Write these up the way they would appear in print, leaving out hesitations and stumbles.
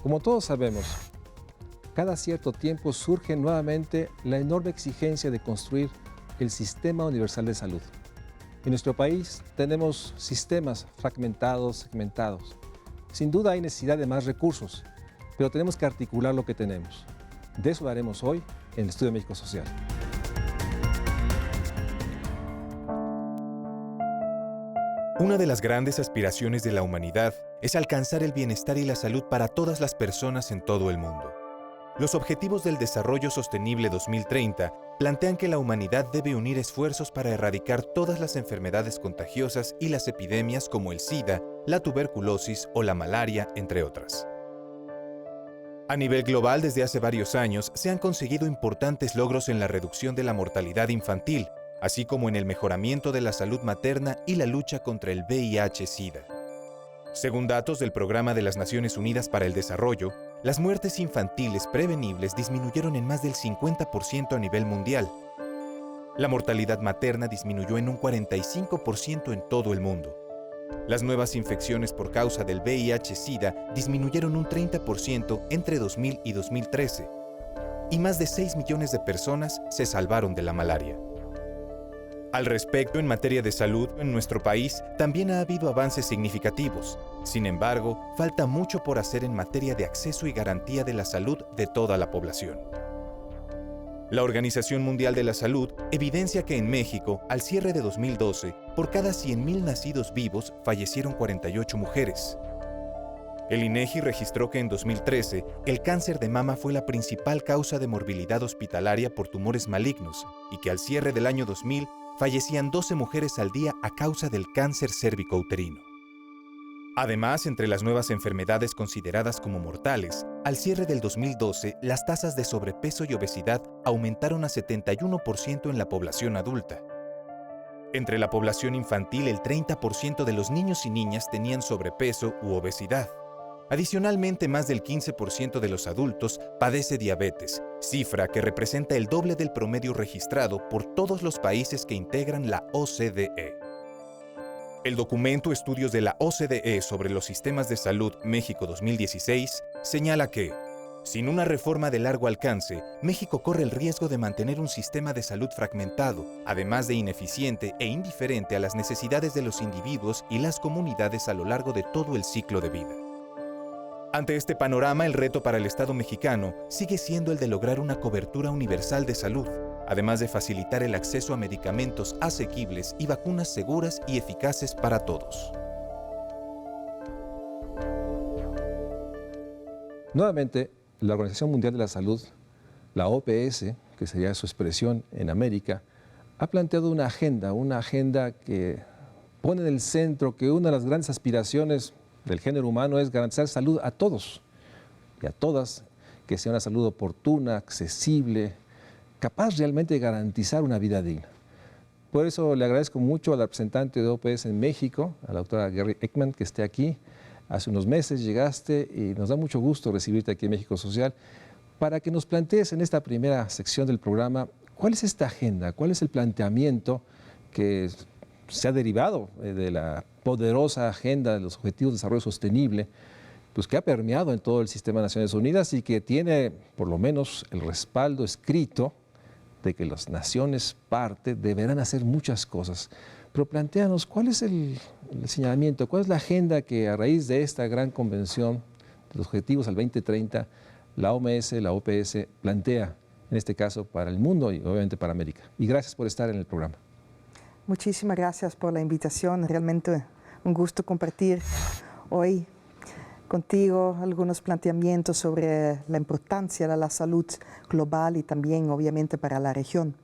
Como todos sabemos, cada cierto tiempo surge nuevamente la enorme exigencia de construir el Sistema Universal de Salud. En nuestro país tenemos sistemas fragmentados, segmentados. Sin duda hay necesidad de más recursos, pero tenemos que articular lo que tenemos. De eso haremos hoy en el Estudio Médico Social. Una de las grandes aspiraciones de la humanidad es alcanzar el bienestar y la salud para todas las personas en todo el mundo. Los Objetivos del Desarrollo Sostenible 2030 plantean que la humanidad debe unir esfuerzos para erradicar todas las enfermedades contagiosas y las epidemias como el SIDA, la tuberculosis o la malaria, entre otras. A nivel global, desde hace varios años, se han conseguido importantes logros en la reducción de la mortalidad infantil, así como en el mejoramiento de la salud materna y la lucha contra el VIH-Sida. Según datos del Programa de las Naciones Unidas para el Desarrollo, las muertes infantiles prevenibles disminuyeron en más del 50% a nivel mundial. La mortalidad materna disminuyó en un 45% en todo el mundo. Las nuevas infecciones por causa del VIH-Sida disminuyeron un 30% entre 2000 y 2013. Y más de 6 millones de personas se salvaron de la malaria. Al respecto, en materia de salud, en nuestro país también ha habido avances significativos. Sin embargo, falta mucho por hacer en materia de acceso y garantía de la salud de toda la población. La Organización Mundial de la Salud evidencia que en México, al cierre de 2012, por cada 100.000 nacidos vivos fallecieron 48 mujeres. El INEGI registró que en 2013, el cáncer de mama fue la principal causa de morbilidad hospitalaria por tumores malignos y que al cierre del año 2000, fallecían 12 mujeres al día a causa del cáncer cérvico-uterino. Además, entre las nuevas enfermedades consideradas como mortales, al cierre del 2012, las tasas de sobrepeso y obesidad aumentaron a 71% en la población adulta. Entre la población infantil, el 30% de los niños y niñas tenían sobrepeso u obesidad. Adicionalmente, más del 15% de los adultos padece diabetes, cifra que representa el doble del promedio registrado por todos los países que integran la OCDE. El documento Estudios de la OCDE sobre los sistemas de salud México 2016 señala que, sin una reforma de largo alcance, México corre el riesgo de mantener un sistema de salud fragmentado, además de ineficiente e indiferente a las necesidades de los individuos y las comunidades a lo largo de todo el ciclo de vida. Ante este panorama, el reto para el Estado mexicano sigue siendo el de lograr una cobertura universal de salud, además de facilitar el acceso a medicamentos asequibles y vacunas seguras y eficaces para todos. Nuevamente, la Organización Mundial de la Salud, la OPS, que sería su expresión en América, ha planteado una agenda que pone en el centro que una de las grandes aspiraciones del género humano es garantizar salud a todos y a todas, que sea una salud oportuna, accesible, capaz realmente de garantizar una vida digna. Por eso le agradezco mucho a la representante de OPS en México, a la doctora Gary Eckman, que esté aquí. Hace unos meses llegaste y nos da mucho gusto recibirte aquí en México Social para que nos plantees en esta primera sección del programa cuál es esta agenda, cuál es el planteamiento que se ha derivado de la poderosa agenda de los Objetivos de Desarrollo Sostenible, pues que ha permeado en todo el sistema de Naciones Unidas y que tiene por lo menos el respaldo escrito de que las naciones parte deberán hacer muchas cosas. Pero plantéanos, ¿cuál es el señalamiento, cuál es la agenda que a raíz de esta gran convención de los Objetivos al 2030, la OMS, la OPS plantea, en este caso para el mundo y obviamente para América? Y gracias por estar en el programa. Muchísimas gracias por la invitación. Realmente un gusto compartir hoy contigo algunos planteamientos sobre la importancia de la salud global y también obviamente para la región.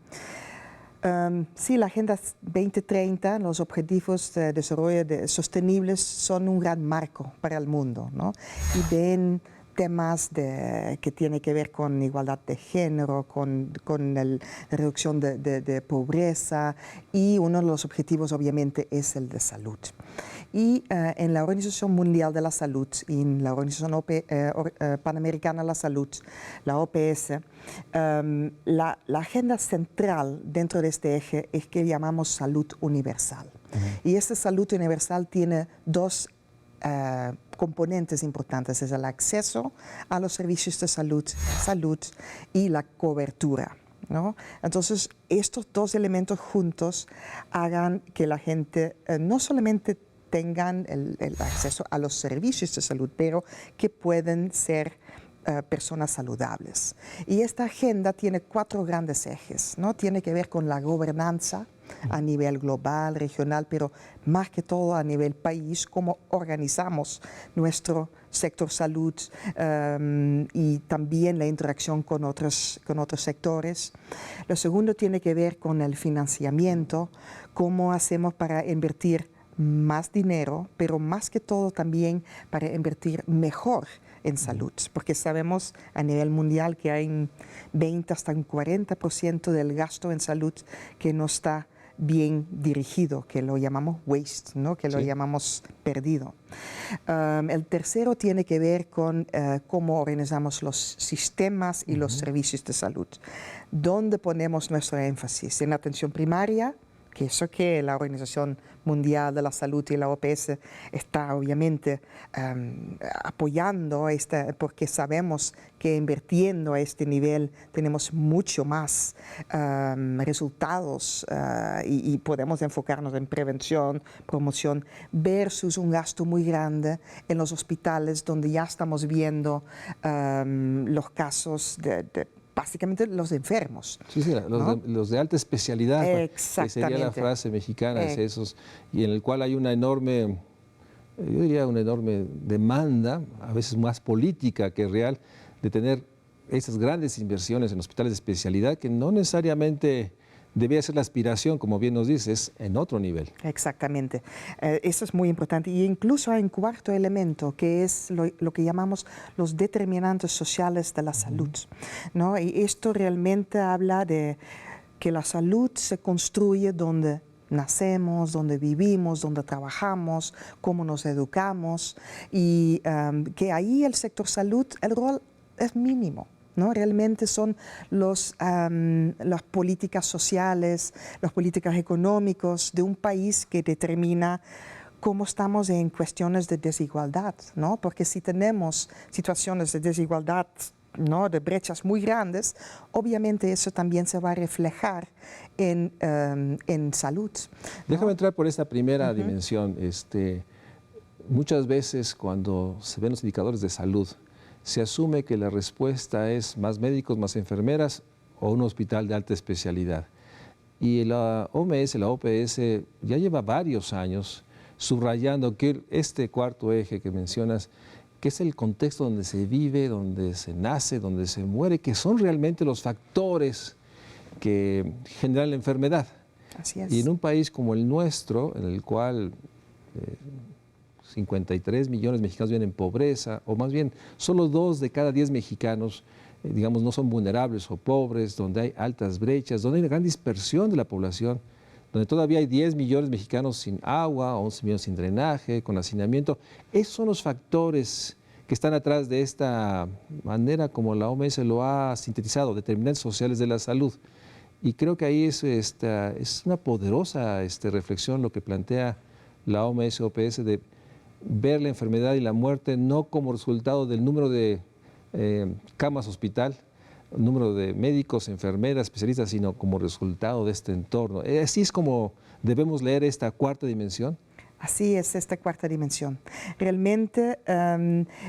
Sí, la Agenda 2030, los Objetivos de Desarrollo Sostenibles son un gran marco para el mundo, ¿no? Y ven temas que tienen que ver con igualdad de género, con la reducción de pobreza, y uno de los objetivos obviamente es el de salud. Y en la Organización Mundial de la Salud y en la Organización Panamericana de la Salud, la OPS, la agenda central dentro de este eje es que llamamos salud universal. Y esta salud universal tiene dos componentes importantes, es el acceso a los servicios de salud y la cobertura, ¿no? Entonces, estos dos elementos juntos hagan que la gente no solamente tengan el acceso a los servicios de salud, pero que pueden ser personas saludables. Y esta agenda tiene 4 grandes ejes, ¿no? Tiene que ver con la gobernanza a nivel global, regional, pero más que todo a nivel país, cómo organizamos nuestro sector salud y también la interacción con otros sectores. Lo segundo tiene que ver con el financiamiento, cómo hacemos para invertir más dinero, pero más que todo también para invertir mejor en salud, porque sabemos a nivel mundial que hay 20 hasta un 40% del gasto en salud que no está bien dirigido, que lo llamamos waste, ¿no? Que lo llamamos perdido. El tercero tiene que ver con cómo organizamos los sistemas y los servicios de salud. ¿Dónde ponemos nuestro énfasis? En la atención primaria, que eso que la Organización Mundial de la Salud y la OPS está obviamente apoyando, porque sabemos que invirtiendo a este nivel tenemos mucho más resultados y podemos enfocarnos en prevención, promoción, versus un gasto muy grande en los hospitales donde ya estamos viendo los casos de básicamente los enfermos. Sí, ¿no? los de alta especialidad, que sería la frase mexicana, es esos, y en el cual hay una enorme, yo diría una enorme demanda, a veces más política que real, de tener esas grandes inversiones en hospitales de especialidad que no necesariamente debía ser la aspiración, como bien nos dices, en otro nivel. Exactamente. Eso es muy importante. Y incluso hay un cuarto elemento, que es lo que llamamos los determinantes sociales de la salud, ¿no? Y esto realmente habla de que la salud se construye donde nacemos, donde vivimos, donde trabajamos, cómo nos educamos, y que ahí el sector salud, el rol es mínimo, ¿no? Realmente son las políticas sociales, las políticas económicas de un país que determina cómo estamos en cuestiones de desigualdad, ¿no? Porque si tenemos situaciones de desigualdad, ¿no?, de brechas muy grandes, obviamente eso también se va a reflejar en salud, ¿no? Déjame entrar por esta primera dimensión. Muchas veces cuando se ven los indicadores de salud, se asume que la respuesta es más médicos, más enfermeras o un hospital de alta especialidad. Y la OMS, la OPS, ya lleva varios años subrayando que este cuarto eje que mencionas, que es el contexto donde se vive, donde se nace, donde se muere, que son realmente los factores que generan la enfermedad. Así es. Y en un país como el nuestro, en el cual 53 millones de mexicanos viven en pobreza, o más bien, solo 2 de cada 10 mexicanos, digamos, no son vulnerables o pobres, donde hay altas brechas, donde hay una gran dispersión de la población, donde todavía hay 10 millones de mexicanos sin agua, 11 millones sin drenaje, con hacinamiento. Esos son los factores que están atrás de esta manera como la OMS lo ha sintetizado, determinantes sociales de la salud. Y creo que ahí es una poderosa reflexión lo que plantea la OMS-OPS de ver la enfermedad y la muerte no como resultado del número de camas hospital, número de médicos, enfermeras, especialistas, sino como resultado de este entorno. Así es como debemos leer esta cuarta dimensión. Así es, esta cuarta dimensión. Realmente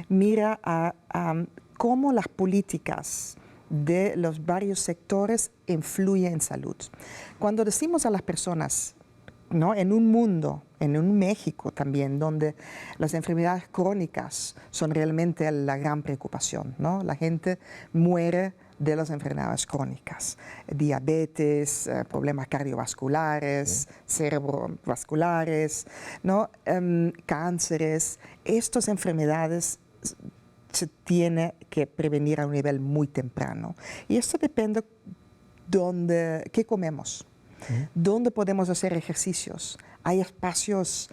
mira a cómo las políticas de los varios sectores influyen en salud. Cuando decimos a las personas, ¿no?, en un mundo, en un México también, donde las enfermedades crónicas son realmente la gran preocupación, ¿no? La gente muere de las enfermedades crónicas, diabetes, problemas cardiovasculares, cerebrovasculares, ¿no? Cánceres. Estas enfermedades se tiene que prevenir a un nivel muy temprano. Y esto depende de qué comemos. ¿Dónde podemos hacer ejercicios? hay espacios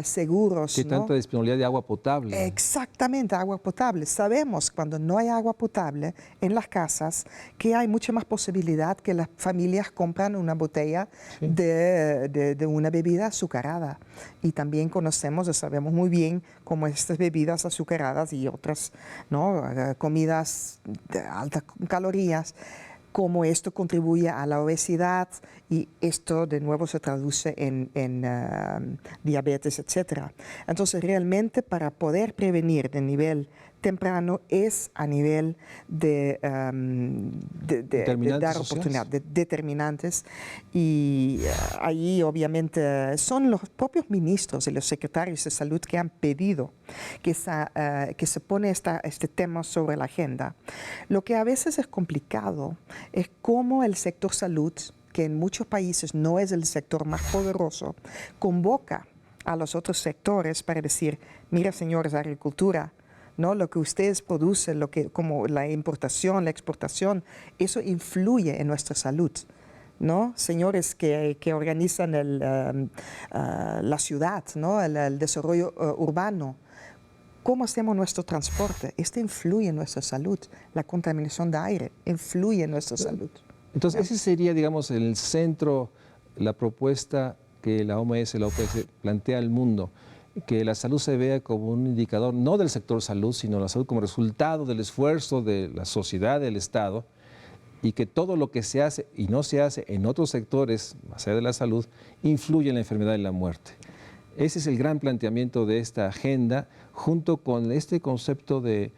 seguros. ¿Qué tanta disponibilidad de agua potable? Exactamente, agua potable. Sabemos cuando no hay agua potable en las casas que hay mucha más posibilidad que las familias compran una botella de una bebida azucarada. Y también conocemos y sabemos muy bien cómo estas bebidas azucaradas y otras, ¿no?, comidas de altas calorías, cómo esto contribuye a la obesidad y esto de nuevo se traduce en diabetes, etc. Entonces realmente para poder prevenir de nivel temprano es a nivel de dar oportunidad, de determinantes, y ahí obviamente son los propios ministros y los secretarios de salud que han pedido que se pone este tema sobre la agenda. Lo que a veces es complicado es cómo el sector salud, que en muchos países no es el sector más poderoso, convoca a los otros sectores para decir, mira señores de agricultura, ¿no?, lo que ustedes producen, como la importación, la exportación, eso influye en nuestra salud, ¿no? Señores que organizan la ciudad, ¿no?, el desarrollo urbano, ¿cómo hacemos nuestro transporte? Esto influye en nuestra salud. La contaminación de aire influye en nuestra salud. Entonces, ese sería, digamos, el centro, la propuesta que la OMS, la OPS plantea al mundo, que la salud se vea como un indicador, no del sector salud, sino la salud como resultado del esfuerzo de la sociedad, del Estado, y que todo lo que se hace y no se hace en otros sectores, más allá de la salud, influye en la enfermedad y la muerte. Ese es el gran planteamiento de esta agenda, junto con este concepto de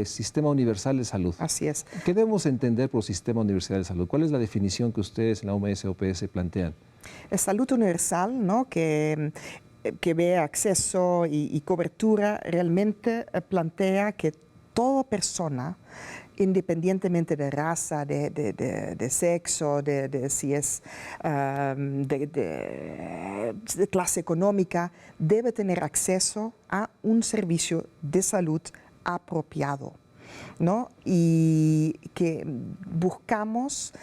sistema universal de salud. Así es. ¿Qué debemos entender por sistema universal de salud? ¿Cuál es la definición que ustedes en la OMS o OPS plantean? Es salud universal, ¿no?, que ve acceso y cobertura, realmente plantea que toda persona, independientemente de raza, de sexo, de si es de clase económica, debe tener acceso a un servicio de salud apropiado, ¿no? Y que buscamos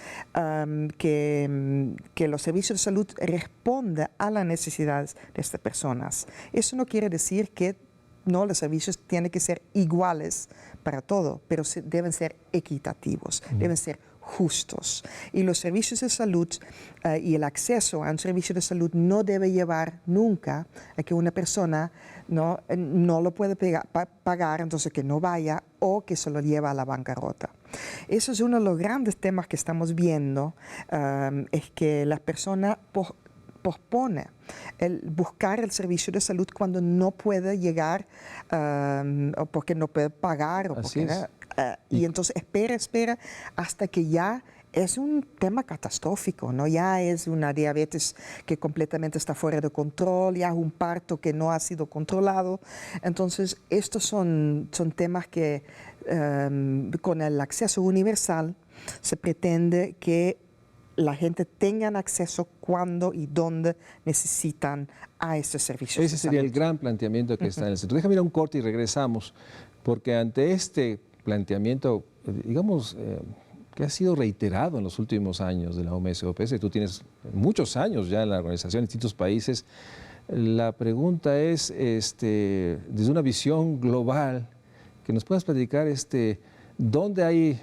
que los servicios de salud respondan a las necesidades de estas personas. Eso no quiere decir que no, los servicios tienen que ser iguales para todo, pero deben ser equitativos, deben ser justos. Y los servicios de salud y el acceso a un servicio de salud no debe llevar nunca a que una persona no lo puede pagar, entonces que no vaya o que se lo lleva a la bancarrota. Eso es uno de los grandes temas que estamos viendo, es que la persona pospone el buscar el servicio de salud cuando no puede llegar o porque no puede pagar. Y entonces espera hasta que ya es un tema catastrófico, ¿no? Ya es una diabetes que completamente está fuera de control, ya es un parto que no ha sido controlado. Entonces, estos son temas que con el acceso universal se pretende que la gente tenga acceso cuando y donde necesitan a estos servicios. Ese sería el gran planteamiento que está en el centro. Déjame ir a un corte y regresamos, porque ante este planteamiento, digamos, que ha sido reiterado en los últimos años de la OMS-OPS, tú tienes muchos años ya en la organización en distintos países, la pregunta es, desde una visión global, que nos puedas platicar dónde hay,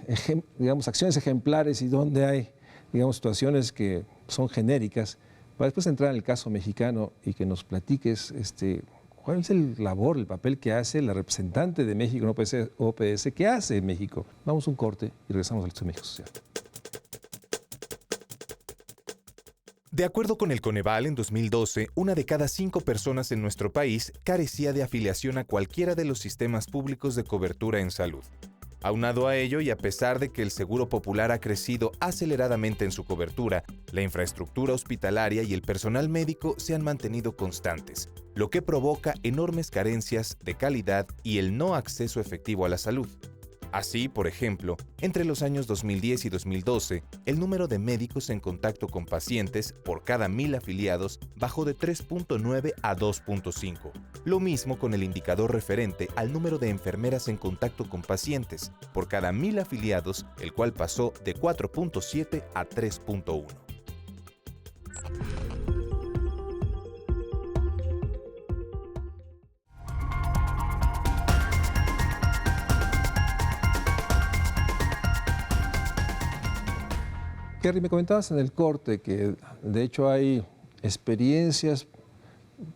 digamos, acciones ejemplares y dónde hay, digamos, situaciones que son genéricas, para después entrar en el caso mexicano y que nos platiques cuál es el papel que hace la representante de México en OPS, ¿qué hace en México? Vamos a un corte y regresamos al Estudio México Social. De acuerdo con el Coneval, en 2012, 1 de cada 5 personas en nuestro país carecía de afiliación a cualquiera de los sistemas públicos de cobertura en salud. Aunado a ello, y a pesar de que el Seguro Popular ha crecido aceleradamente en su cobertura, la infraestructura hospitalaria y el personal médico se han mantenido constantes, lo que provoca enormes carencias de calidad y el no acceso efectivo a la salud. Así, por ejemplo, entre los años 2010 y 2012, el número de médicos en contacto con pacientes por cada 1,000 afiliados bajó de 3.9 a 2.5. Lo mismo con el indicador referente al número de enfermeras en contacto con pacientes por cada 1,000 afiliados, el cual pasó de 4.7 a 3.1. Kerry, me comentabas en el corte que de hecho hay experiencias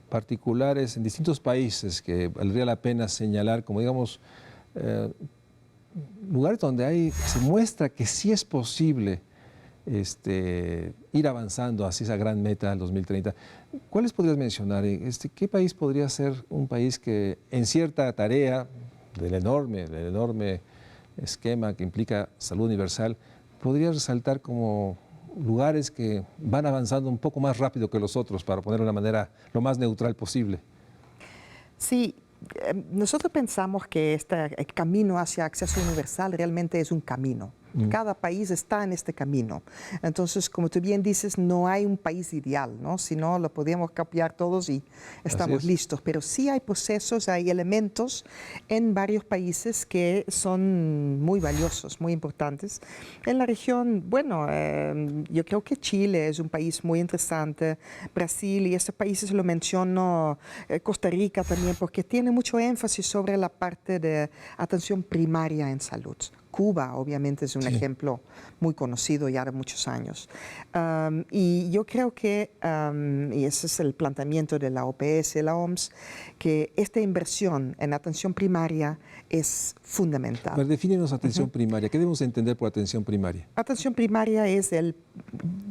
particulares en distintos países que valdría la pena señalar como, digamos, lugares donde se muestra que sí es posible ir avanzando hacia esa gran meta del 2030. ¿Cuáles podrías mencionar? ¿Qué país podría ser un país que en cierta tarea del enorme esquema que implica salud universal, podría resaltar como lugares que van avanzando un poco más rápido que los otros, para ponerlo de una manera lo más neutral posible? Sí, nosotros pensamos que el camino hacia acceso universal realmente es un camino. Cada país está en este camino. Entonces, como tú bien dices, no hay un país ideal, ¿no? Si no, lo podríamos copiar todos y estamos listos. Pero sí hay procesos, hay elementos en varios países que son muy valiosos, muy importantes. En la región, bueno, yo creo que Chile es un país muy interesante, Brasil, y estos países lo menciono, Costa Rica también, porque tiene mucho énfasis sobre la parte de atención primaria en salud. Cuba, obviamente, es un ejemplo muy conocido ya de muchos años. Y yo creo que, y ese es el planteamiento de la OPS y la OMS, que esta inversión en atención primaria es fundamental. Pero defínenos atención primaria. ¿Qué debemos entender por atención primaria? Atención primaria es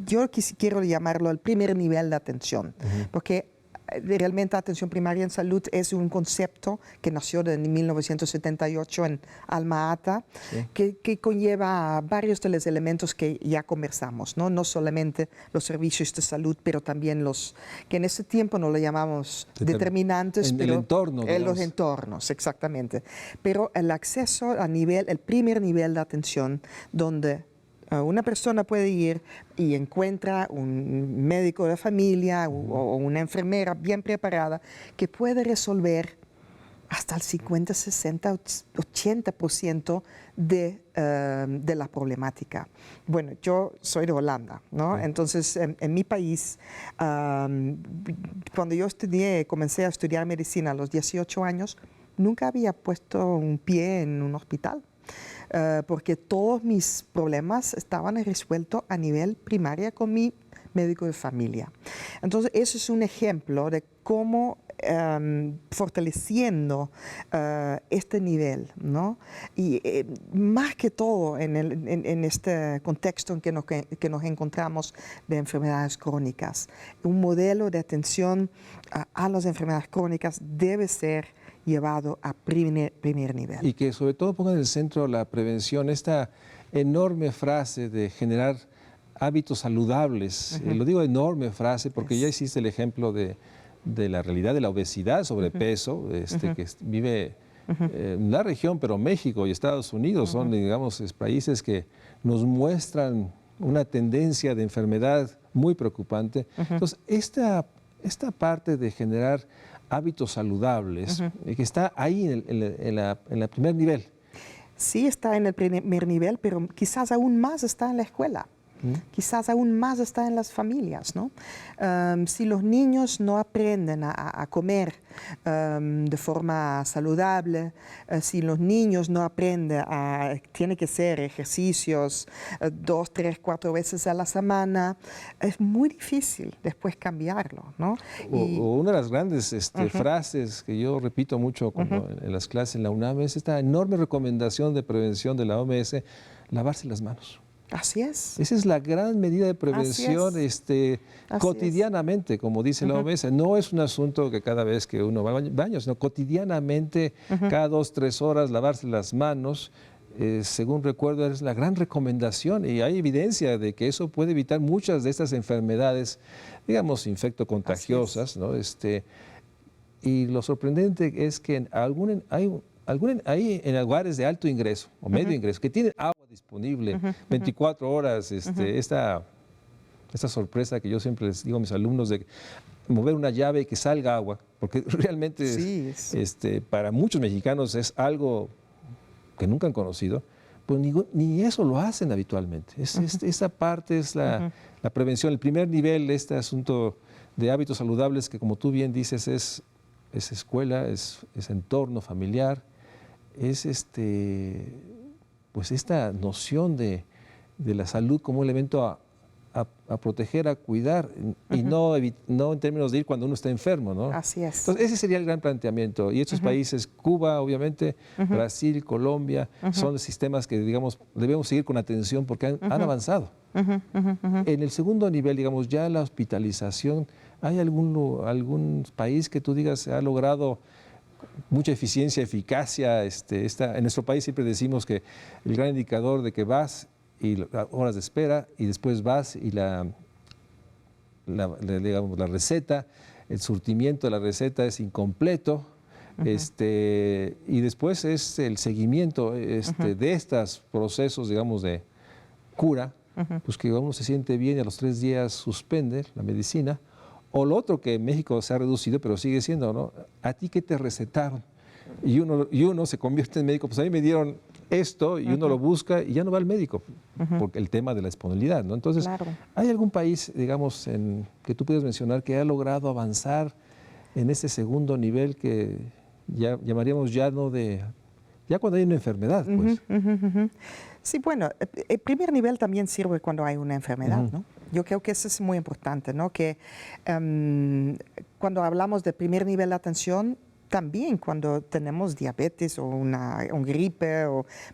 yo quiero llamarlo el primer nivel de atención, porque realmente atención primaria en salud es un concepto que nació en 1978 en Alma Ata, que conlleva varios de los elementos que ya conversamos, ¿no? No solamente los servicios de salud, pero también los que en ese tiempo no lo llamamos determinantes, pero el entorno, en los entornos, exactamente. Pero el acceso el primer nivel de atención, donde una persona puede ir y encuentra un médico de familia o una enfermera bien preparada que puede resolver hasta el 50, 60, 80% de la problemática. Bueno, yo soy de Holanda, ¿no? Entonces, en mi país, cuando yo comencé a estudiar medicina a los 18 años, nunca había puesto un pie en un hospital. Porque todos mis problemas estaban resueltos a nivel primaria con mi médico de familia. Entonces, eso es un ejemplo de cómo fortaleciendo este nivel, ¿no? Y más que todo en este contexto en que nos encontramos de enfermedades crónicas, un modelo de atención a las enfermedades crónicas debe ser llevado a primer nivel. Y que sobre todo ponga en el centro la prevención, esta enorme frase de generar hábitos saludables. Lo digo enorme frase porque ya existe el ejemplo de la realidad de la obesidad, sobrepeso, que vive en la región, pero México y Estados Unidos son, digamos, países que nos muestran una tendencia de enfermedad muy preocupante. Entonces, esta parte de generar hábitos saludables, que está ahí en el primer nivel. Sí, está en el primer nivel, pero quizás aún más está en la escuela. Quizás aún más está en las familias, ¿no? Si los niños no aprenden a comer de forma saludable, si los niños no aprenden tiene que hacer ejercicios 2, 3, 4 veces a la semana, es muy difícil después cambiarlo, ¿no? O una de las grandes frases que yo repito mucho en las clases en la UNAM es esta enorme recomendación de prevención de la OMS, lavarse las manos. Así es. Esa es la gran medida de prevención cotidianamente, como dice la OMS. No es un asunto que cada vez que uno va al baño, sino cotidianamente, cada 2, 3 horas, lavarse las manos. Según recuerdo, es la gran recomendación y hay evidencia de que eso puede evitar muchas de estas enfermedades, digamos, infectocontagiosas, ¿no? Y lo sorprendente es que hay en lugares de alto ingreso o medio ingreso que tienen agua disponible 24 horas, esta sorpresa que yo siempre les digo a mis alumnos de mover una llave y que salga agua, porque realmente para muchos mexicanos es algo que nunca han conocido, pues ni eso lo hacen habitualmente. Esa parte es la prevención, el primer nivel, este asunto de hábitos saludables que, como tú bien dices, es escuela, es entorno familiar, es pues esta noción de la salud como un elemento a proteger, a cuidar, y no en términos de ir cuando uno está enfermo, ¿no? Así es. Entonces, ese sería el gran planteamiento. Y estos países, Cuba, obviamente, Brasil, Colombia, son sistemas que, digamos, debemos seguir con atención porque han avanzado. En el segundo nivel, digamos, ya la hospitalización, ¿hay algún país que tú digas ha logrado mucha eficiencia, eficacia? En nuestro país siempre decimos que el gran indicador de que vas y horas de espera y después vas y digamos, la receta, el surtimiento de la receta es incompleto, y después es el seguimiento de estos procesos, digamos, de cura, pues que uno se siente bien y a los 3 días suspende la medicina. O lo otro que en México se ha reducido, pero sigue siendo, ¿no? ¿A ti qué te recetaron? Y uno se convierte en médico, pues a mí me dieron esto, y uno lo busca y ya no va al médico, porque el tema de la disponibilidad, ¿no? Entonces, Claro. ¿hay algún país, digamos, que tú puedas mencionar que ha logrado avanzar en ese segundo nivel que ya llamaríamos ya cuando hay una enfermedad, pues? Sí, bueno, el primer nivel también sirve cuando hay una enfermedad, ¿no? Yo creo que eso es muy importante, ¿no? Que cuando hablamos de primer nivel de atención, también cuando tenemos diabetes o un gripe,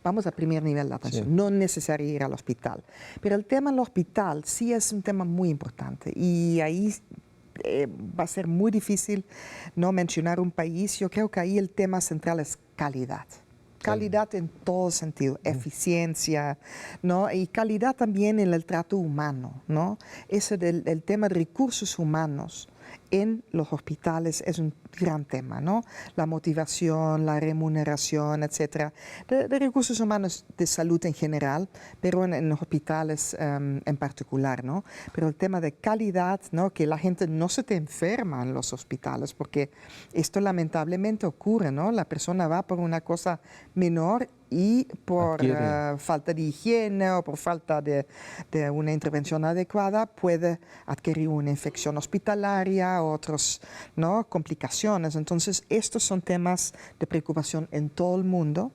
vamos a primer nivel de atención. Sí. No es necesario ir al hospital. Pero el tema del hospital sí es un tema muy importante. Y ahí va a ser muy difícil no mencionar un país. Yo creo que ahí el tema central es calidad. Calidad en todo sentido, eficiencia, ¿no? Y calidad también en el trato humano, ¿no? Ese el tema de recursos humanos en los hospitales es un gran tema, ¿no? La motivación, la remuneración, etcétera, de recursos humanos de salud en general, pero en los hospitales en particular, ¿no? Pero el tema de calidad, ¿no? Que la gente no se te enferma en los hospitales, porque esto lamentablemente ocurre, ¿no? La persona va por una cosa menor y por falta de higiene o por falta de una intervención adecuada puede adquirir una infección hospitalaria, otras, ¿no? Complicaciones. Entonces, estos son temas de preocupación en todo el mundo.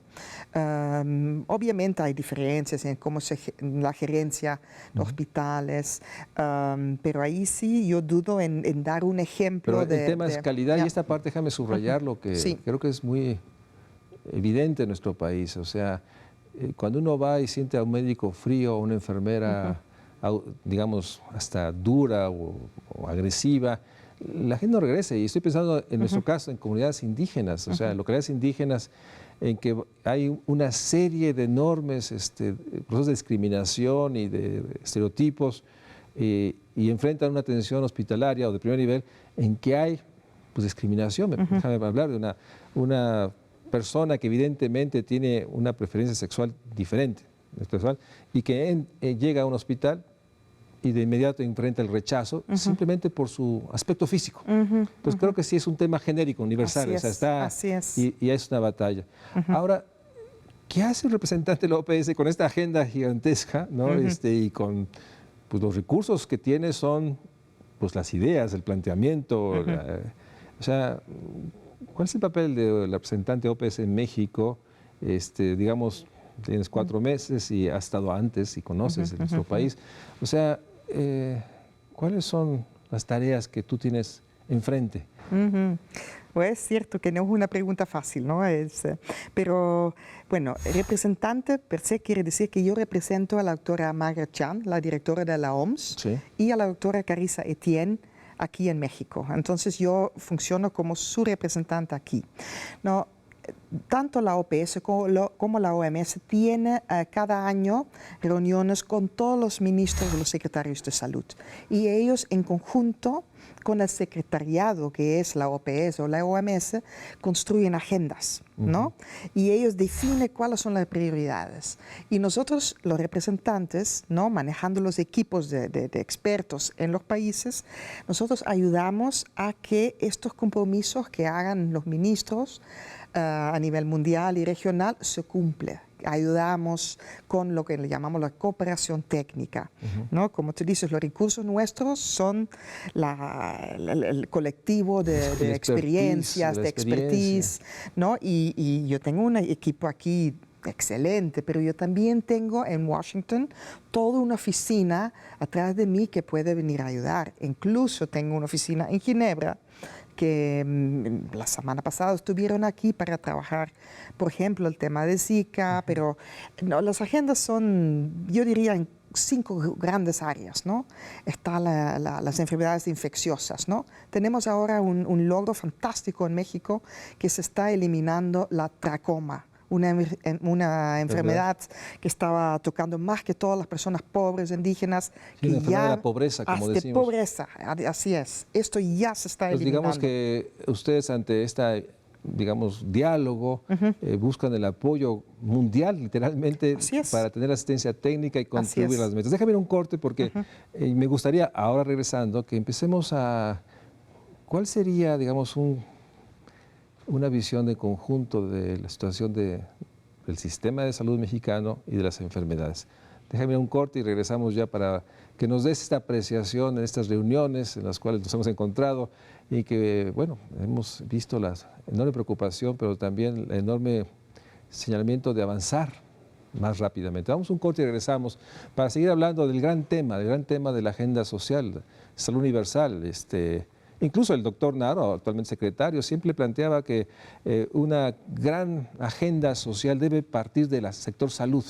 Obviamente hay diferencias en cómo la gerencia de hospitales, pero ahí sí yo dudo en dar un ejemplo. Pero el tema es calidad, y esta parte déjame subrayar lo que creo que es muy evidente en nuestro país. O sea, cuando uno va y siente a un médico frío, a una enfermera, digamos, hasta dura o agresiva, la gente no regresa. Y estoy pensando en nuestro caso en comunidades indígenas, o sea, localidades indígenas en que hay una serie de enormes procesos de discriminación y de estereotipos, y enfrentan una atención hospitalaria o de primer nivel en que hay pues, discriminación. Déjame hablar de una persona que evidentemente tiene una preferencia sexual diferente y que llega a un hospital y de inmediato enfrenta el rechazo simplemente por su aspecto físico. Entonces creo que sí es un tema genérico, universal, Así es. Y es una batalla. Ahora, ¿qué hace el representante de la OPS con esta agenda gigantesca, ¿no? Y con pues, los recursos que tiene son pues, las ideas, el planteamiento, o sea, ¿cuál es el papel del representante OPS en México? Digamos, tienes 4 meses y has estado antes y conoces nuestro país. O sea, ¿cuáles son las tareas que tú tienes enfrente? Pues es cierto que no es una pregunta fácil, ¿no? Pero, bueno, representante per se quiere decir que yo represento a la doctora Margaret Chan, la directora de la OMS, y a la doctora Carissa Etienne, aquí en México. Entonces yo funciono como su representante aquí. No, tanto la OPS como la OMS tiene cada año reuniones con todos los ministros y los secretarios de salud. Y ellos en conjunto con el secretariado que es la OPS o la OMS construyen agendas, ¿no? Y ellos definen cuáles son las prioridades. Y nosotros, los representantes, ¿no? Manejando los equipos de expertos en los países, nosotros ayudamos a que estos compromisos que hagan los ministros a nivel mundial y regional se cumplan. Ayudamos con lo que le llamamos la cooperación técnica, ¿no? Como tú dices, los recursos nuestros son el colectivo de experiencias, de expertise, ¿no? Y yo tengo un equipo aquí excelente, pero yo también tengo en Washington toda una oficina atrás de mí que puede venir a ayudar. Incluso tengo una oficina en Ginebra que la semana pasada estuvieron aquí para trabajar, por ejemplo, el tema de Zika, pero no, las agendas son, yo diría, en 5 grandes áreas, ¿no? Están las enfermedades infecciosas, ¿no? Tenemos ahora un logro fantástico en México que se está eliminando la tracoma, una enfermedad que estaba tocando más que todas las personas pobres, indígenas. Sí, la enfermedad de la pobreza, como de decimos. pobreza, así es. Esto ya se está eliminando. Digamos que ustedes ante este, digamos, diálogo buscan el apoyo mundial, literalmente, para tener asistencia técnica y contribuir a las metas. Déjame ir a un corte porque me gustaría, ahora regresando, que empecemos a... ¿Cuál sería, digamos, una visión de conjunto de la situación del sistema de salud mexicano y de las enfermedades? Déjame un corte y regresamos ya para que nos des esta apreciación en estas reuniones en las cuales nos hemos encontrado y que, bueno, hemos visto la enorme preocupación, pero también el enorme señalamiento de avanzar más rápidamente. Vamos a un corte y regresamos para seguir hablando del gran tema de la agenda social, salud universal. Incluso el doctor Naro, actualmente secretario, siempre planteaba que una gran agenda social debe partir del sector salud.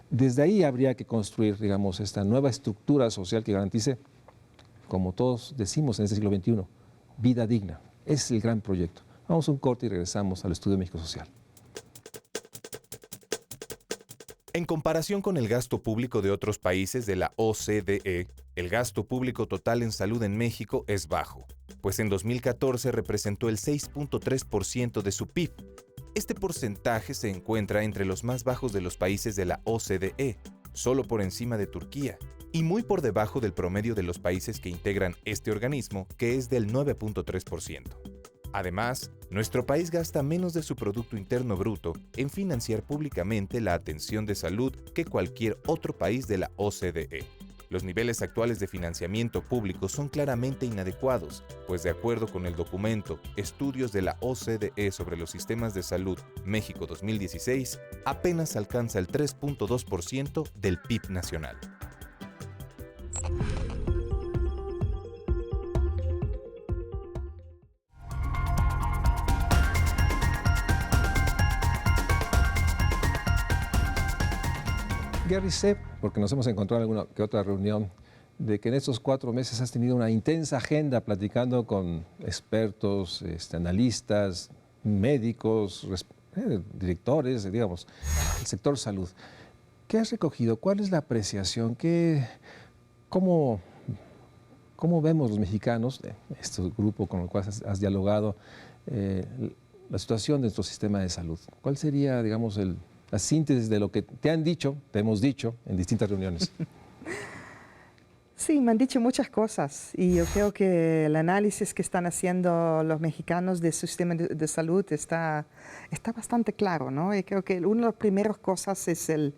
Desde ahí habría que construir, digamos, esta nueva estructura social que garantice, como todos decimos en este siglo XXI, vida digna. Es el gran proyecto. Vamos a un corte y regresamos al Estudio México Social. En comparación con el gasto público de otros países de la OCDE, el gasto público total en salud en México es bajo, pues en 2014 representó el 6.3% de su PIB. Este porcentaje se encuentra entre los más bajos de los países de la OCDE, solo por encima de Turquía, y muy por debajo del promedio de los países que integran este organismo, que es del 9.3%. Además, nuestro país gasta menos de su Producto Interno Bruto en financiar públicamente la atención de salud que cualquier otro país de la OCDE. Los niveles actuales de financiamiento público son claramente inadecuados, pues de acuerdo con el documento Estudios de la OCDE sobre los sistemas de salud México 2016, apenas alcanza el 3.2% del PIB nacional. Gary, sé, porque nos hemos encontrado en alguna que otra reunión, de que en estos 4 meses has tenido una intensa agenda platicando con expertos, analistas, médicos, directores, digamos, el sector salud. ¿Qué has recogido? ¿Cuál es la apreciación? ¿Cómo vemos los mexicanos, este grupo con el cual has dialogado, la situación de nuestro sistema de salud? ¿Cuál sería, digamos, la síntesis de lo que te hemos dicho en distintas reuniones? Sí, me han dicho muchas cosas y yo creo que el análisis que están haciendo los mexicanos del sistema de salud está bastante claro, ¿no? Y creo que una de las primeras cosas es el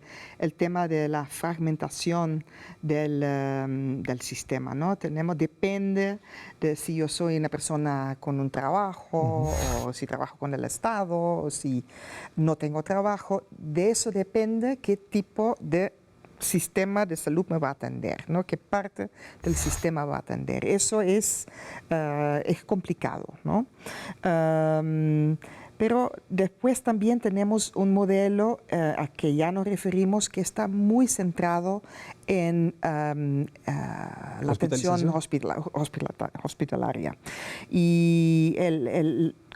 tema de la fragmentación del sistema, ¿no? Depende de si yo soy una persona con un trabajo o si trabajo con el Estado o si no tengo trabajo. De eso depende qué tipo de sistema de salud me va a atender, ¿no? ¿Qué parte del sistema va a atender? Eso es complicado, ¿no? Pero después también tenemos un modelo a que ya nos referimos que está muy centrado en la atención hospitalaria. Y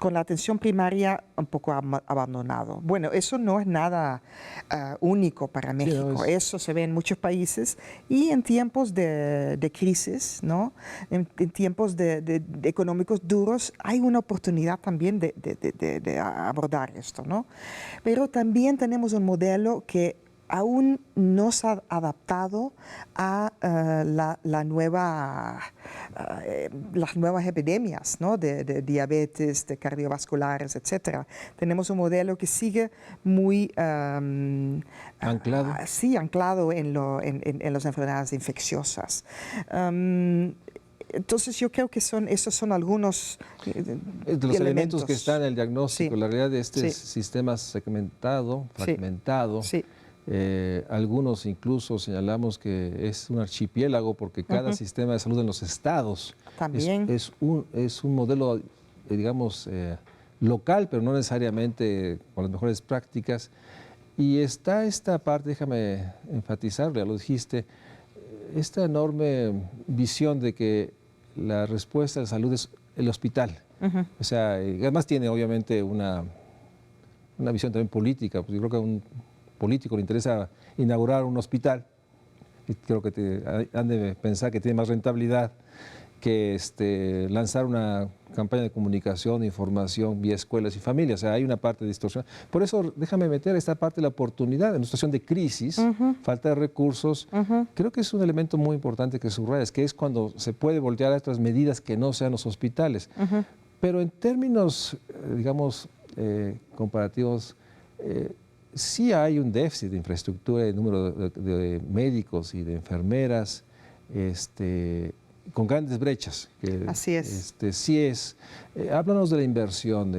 con la atención primaria un poco abandonado. Bueno, eso no es nada único para México. Sí, eso se ve en muchos países y en tiempos de crisis, ¿no? En tiempos de económicos duros hay una oportunidad también de abordar esto, ¿no? Pero también tenemos un modelo que aún no se ha adaptado a las nuevas epidemias, ¿no? de diabetes, de cardiovasculares, etc. Tenemos un modelo que sigue muy anclado. Sí, anclado en las enfermedades infecciosas. Entonces yo creo que esos son algunos de los elementos que están en el diagnóstico, Sí. la realidad de este Sí. sistema segmentado, Sí. fragmentado. Sí, Algunos incluso señalamos que es un archipiélago porque cada sistema de salud en los estados también. es un modelo, digamos, local, pero no necesariamente con las mejores prácticas. Y está esta parte, déjame enfatizarlo, ya lo dijiste, esta enorme visión de que la respuesta de salud es el hospital. O sea, y además tiene obviamente una visión también política. Pues yo creo que a un político le interesa inaugurar un hospital y creo que han de pensar que tiene más rentabilidad que lanzar una campaña de comunicación, información vía escuelas y familias. O sea, hay una parte de distorsión. Por eso, déjame meter esta parte de la oportunidad. En una situación de crisis, falta de recursos, creo que es un elemento muy importante que subrayas, que es cuando se puede voltear a otras medidas que no sean los hospitales. Pero en términos, digamos, comparativos, sí hay un déficit de infraestructura, de número de médicos y de enfermeras, con grandes brechas. Así es. Sí es. Háblanos de la inversión.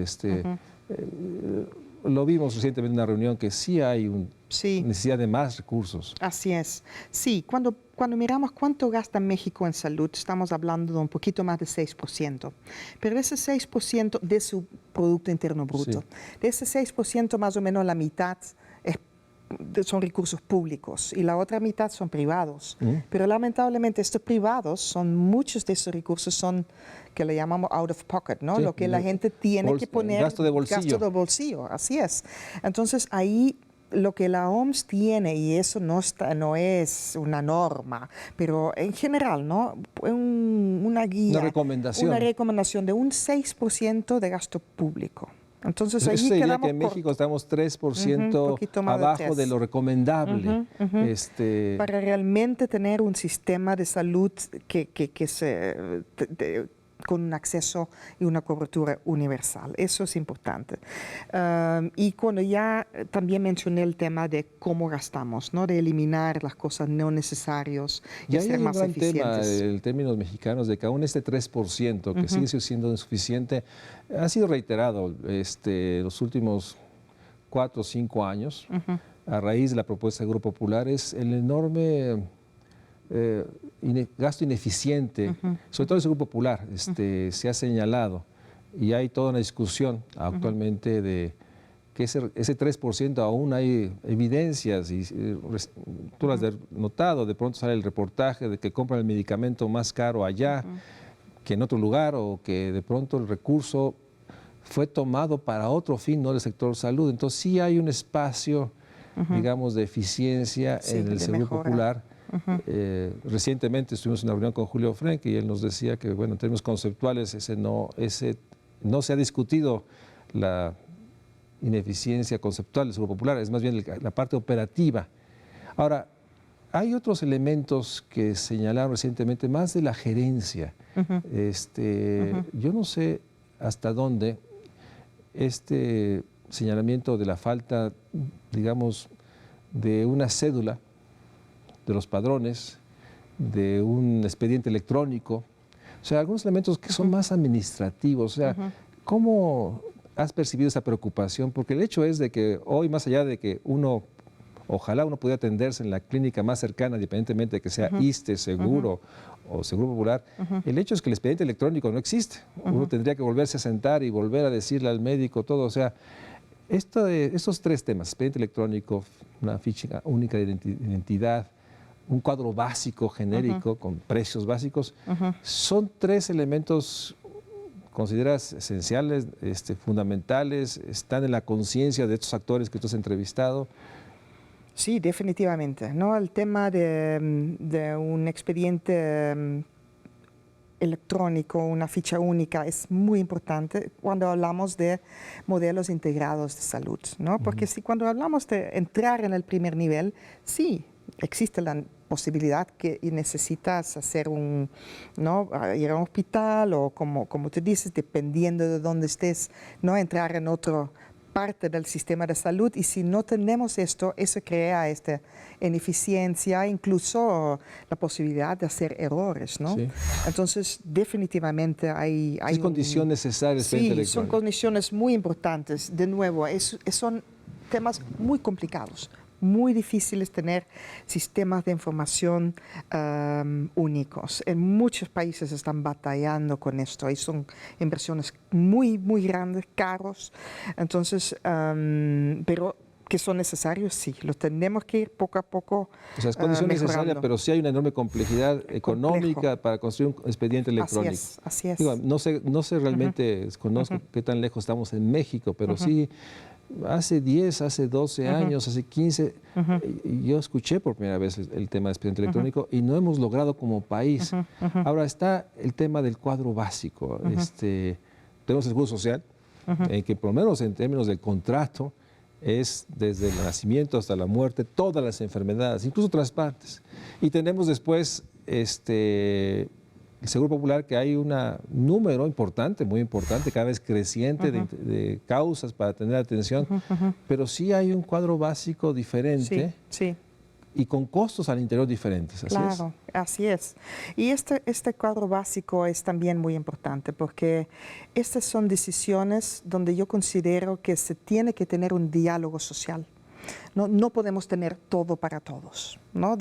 Lo vimos recientemente en una reunión que sí hay una Sí. necesidad de más recursos. Así es. Sí, cuando miramos cuánto gasta México en salud, estamos hablando de un poquito más de 6%. Pero ese 6% de su Producto Interno Bruto, Sí. de ese 6% más o menos la mitad son recursos públicos y la otra mitad son privados. Pero lamentablemente estos privados, muchos de esos recursos son que le llamamos out of pocket, ¿no? Sí, Lo que la gente tiene que poner. gasto de bolsillo. Gasto de bolsillo, así es. Entonces ahí lo que la OMS tiene, y eso no es una norma, pero en general, ¿no? Una guía. Una recomendación. Una recomendación de un 6% de gasto público. Entonces allí Eso sería quedamos que en México estamos 3% poquito más de abajo 3. de lo recomendable. Para realmente tener un sistema de salud con un acceso y una cobertura universal. Eso es importante. Y cuando ya también mencioné el tema de cómo gastamos, ¿no? De eliminar las cosas no necesarias y hay ser un más gran tema eficientes. en términos mexicanos de que aún este 3%, que sigue siendo insuficiente, ha sido reiterado los últimos 4 o 5 años, a raíz de la propuesta del Grupo Popular, es el enorme gasto ineficiente, sobre todo en el Grupo Popular, se ha señalado, y hay toda una discusión actualmente de que ese 3% aún hay evidencias, y tú lo has notado, de pronto sale el reportaje de que compran el medicamento más caro allá que en otro lugar, o que de pronto el recurso fue tomado para otro fin, no del sector salud. Entonces sí hay un espacio, digamos, de eficiencia en el Seguro Popular. Recientemente estuvimos en una reunión con Julio Frenk y él nos decía que, bueno, en términos conceptuales no se ha discutido la ineficiencia conceptual del Seguro Popular, es más bien la parte operativa. Ahora, hay otros elementos que señalaron recientemente, más de la gerencia. Yo no sé hasta dónde este señalamiento de la falta, digamos, de una cédula, de los padrones, de un expediente electrónico, o sea, algunos elementos que son más administrativos. O sea, ¿cómo has percibido esa preocupación? Porque el hecho es de que hoy, más allá de que ojalá uno pudiera atenderse en la clínica más cercana, independientemente de que sea ISSSTE, Seguro o Seguro Popular, el hecho es que el expediente electrónico no existe. Uno tendría que volverse a sentar y volver a decirle al médico todo. O sea, estos 3 temas, expediente electrónico, una ficha única de identidad, un cuadro básico, genérico, con precios básicos, son 3 elementos, ¿consideras esenciales, fundamentales, están en la conciencia de estos actores que tú has entrevistado? Sí, definitivamente, ¿no? El tema de un expediente electrónico, una ficha única, es muy importante cuando hablamos de modelos integrados de salud, ¿no? Porque si cuando hablamos de entrar en el primer nivel, sí, existe la posibilidad que necesitas hacer ir a un hospital o como tú dices, dependiendo de dónde estés, ¿no? Entrar en otro parte del sistema de salud, y si no tenemos esto, eso crea esta ineficiencia, incluso la posibilidad de hacer errores, ¿no? Sí. Entonces, definitivamente hay Es condición necesaria el expediente Sí, electrónico. son condiciones muy importantes. De nuevo, son temas muy complicados, muy difíciles tener sistemas de información únicos. En muchos países están batallando con esto y son inversiones muy, muy grandes, caros. Entonces, pero que son necesarios, sí. Los tenemos que ir poco a poco O sea, es condición necesaria, mejorando. pero sí hay una enorme complejidad económica para construir un expediente electrónico. Así es. Digo, no sé realmente, desconozco qué tan lejos estamos en México, pero sí, hace 10, hace 12 años, hace 15, yo escuché por primera vez el tema del expediente electrónico y no hemos logrado como país. Ahora está el tema del cuadro básico. Tenemos el Seguro Social, que por lo menos en términos del contrato, es desde el nacimiento hasta la muerte, todas las enfermedades, incluso trasplantes. Y tenemos después el Seguro Popular, que hay un número importante, muy importante, cada vez creciente de causas para tener atención, pero sí hay un cuadro básico diferente Sí. y con costos al interior diferentes. Así es. Claro, así es. Y este cuadro básico es también muy importante porque estas son decisiones donde yo considero que se tiene que tener un diálogo social. No podemos tener todo para todos, ¿no?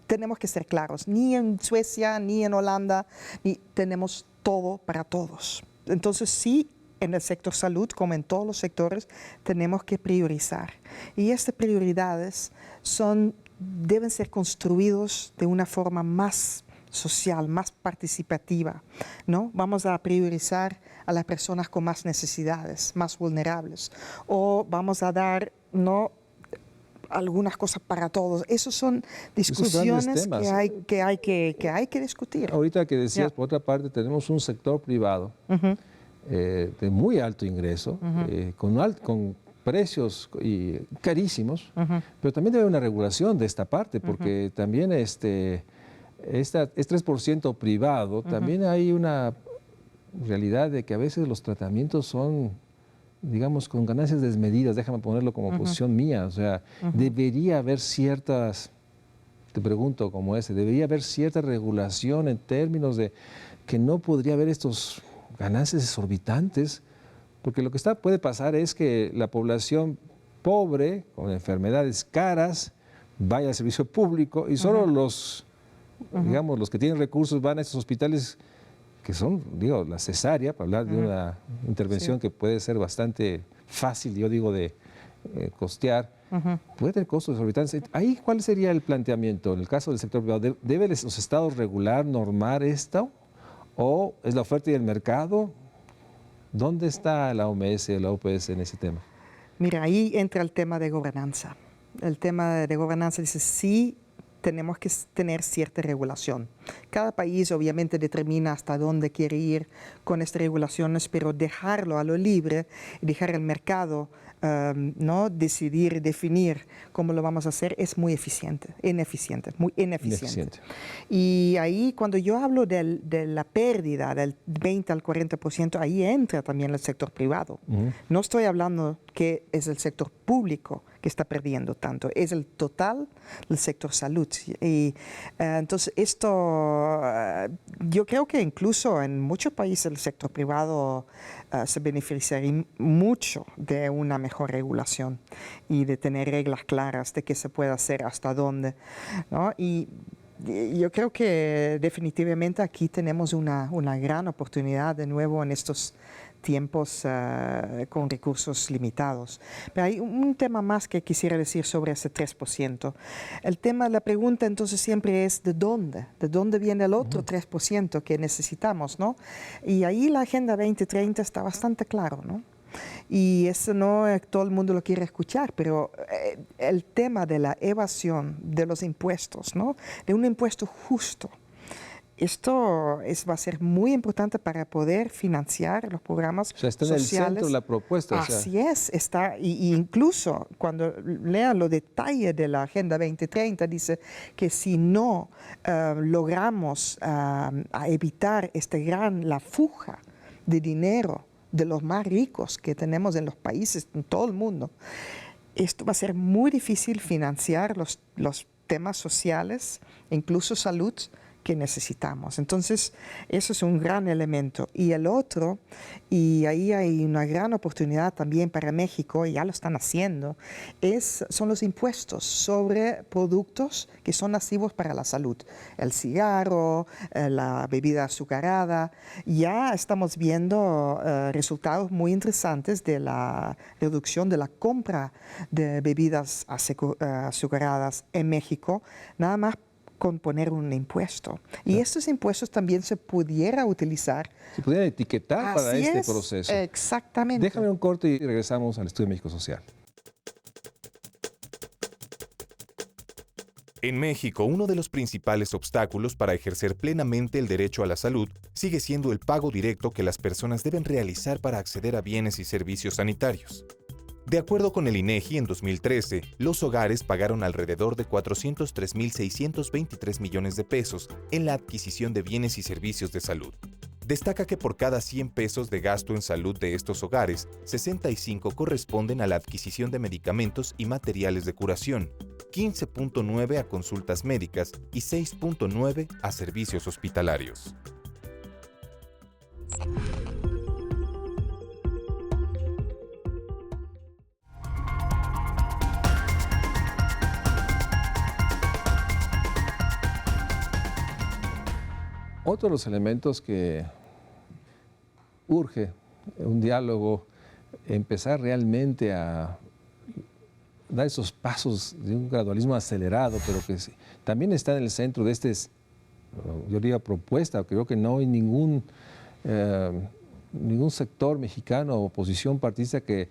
Tenemos que ser claros, ni en Suecia, ni en Holanda, ni tenemos todo para todos. Entonces sí, en el sector salud, como en todos los sectores, tenemos que priorizar. Y estas prioridades deben ser construidos de una forma más social, más participativa, ¿no? Vamos a priorizar a las personas con más necesidades, más vulnerables, o vamos a dar, ¿no?, algunas cosas para todos. Esas son discusiones que hay que discutir. Ahorita que decías, por otra parte, tenemos un sector privado de muy alto ingreso, con precios carísimos, pero también debe haber una regulación de esta parte, porque también es 3% privado, también hay una realidad de que a veces los tratamientos son, digamos, con ganancias desmedidas, déjame ponerlo como posición mía, o sea, debería haber ciertas, te pregunto como debería haber cierta regulación en términos de que no podría haber estos ganancias exorbitantes, porque lo que puede pasar es que la población pobre, con enfermedades caras, vaya al servicio público y solo digamos, los que tienen recursos van a estos hospitales que son, digo, la cesárea, para hablar de una intervención que puede ser bastante fácil, yo digo, de costear, puede tener costos exorbitantes. Ahí, ¿cuál sería el planteamiento? En el caso del sector privado, ¿deben los estados regular, normar esto? ¿O es la oferta y el mercado? ¿Dónde está la OMS o la OPS en ese tema? Mira, ahí entra el tema de gobernanza. El tema de gobernanza dice sí, tenemos que tener cierta regulación. Cada país obviamente determina hasta dónde quiere ir con estas regulaciones, pero dejarlo a lo libre y dejar el mercado ¿no?, decidir y definir cómo lo vamos a hacer es muy muy ineficiente. Y ahí cuando yo hablo de la pérdida del 20 al 40%, ahí entra también el sector privado. No estoy hablando que es el sector público que está perdiendo tanto, es el total del sector salud. Y entonces esto, yo creo que incluso en muchos países el sector privado se beneficiaría mucho de una mejor regulación y de tener reglas claras de qué se puede hacer, hasta dónde, ¿no? Y yo creo que definitivamente aquí tenemos una gran oportunidad de nuevo en estos tiempos con recursos limitados. Pero hay un tema más que quisiera decir sobre ese 3%. La pregunta entonces siempre es ¿de dónde? ¿De dónde viene el otro 3% que necesitamos, ¿no? Y ahí la Agenda 2030 está bastante claro, ¿no? Y eso no todo el mundo lo quiere escuchar, pero el tema de la evasión de los impuestos, ¿no?, de un impuesto justo, esto va a ser muy importante para poder financiar los programas sociales. Está en el centro de la propuesta. Así es, está, y incluso cuando lean los detalles de la Agenda 2030, dice que si no logramos evitar la fuga de dinero de los más ricos que tenemos en los países, en todo el mundo. Esto va a ser muy difícil financiar los temas sociales, incluso salud, que necesitamos. Entonces, eso es un gran elemento. Y el otro, y ahí hay una gran oportunidad también para México, y ya lo están haciendo, son los impuestos sobre productos que son nocivos para la salud. El cigarro, la bebida azucarada. Ya estamos viendo resultados muy interesantes de la reducción de la compra de bebidas azucaradas en México, nada más con poner un impuesto. Y estos impuestos también se pudiera utilizar. Se pudiera etiquetar para este proceso. Exactamente. Déjame un corte y regresamos al Estudio México Social. En México, uno de los principales obstáculos para ejercer plenamente el derecho a la salud sigue siendo el pago directo que las personas deben realizar para acceder a bienes y servicios sanitarios. De acuerdo con el INEGI, en 2013, los hogares pagaron alrededor de 403.623 millones de pesos en la adquisición de bienes y servicios de salud. Destaca que por cada 100 pesos de gasto en salud de estos hogares, 65 corresponden a la adquisición de medicamentos y materiales de curación, 15.9 a consultas médicas y 6.9 a servicios hospitalarios. Otro de los elementos que urge un diálogo, empezar realmente a dar esos pasos de un gradualismo acelerado, pero que también está en el centro de yo diría, propuesta. Creo que no hay ningún sector mexicano o oposición partidista que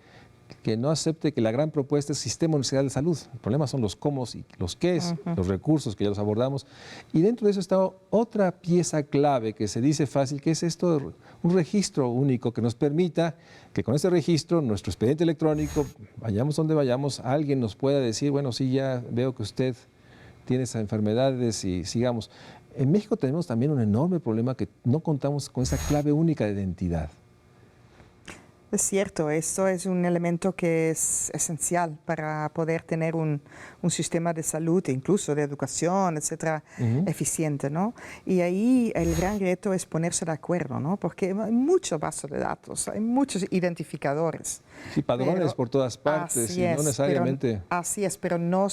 no acepte que la gran propuesta es Sistema Universal de Salud. El problema son los cómo y los qués, los recursos que ya los abordamos. Y dentro de eso está otra pieza clave que se dice fácil, que es esto, un registro único que nos permita que con ese registro, nuestro expediente electrónico, vayamos donde vayamos, alguien nos pueda decir, bueno, sí, ya veo que usted tiene esas enfermedades y sigamos. En México tenemos también un enorme problema que no contamos con esa clave única de identidad. Es cierto, esto es un elemento que es esencial para poder tener un sistema de salud, e incluso de educación, etcétera, eficiente, ¿no? Y ahí el gran reto es ponerse de acuerdo, ¿no? Porque hay muchos bases de datos, hay muchos identificadores. Sí, padrones por todas partes y no necesariamente. Así es, pero no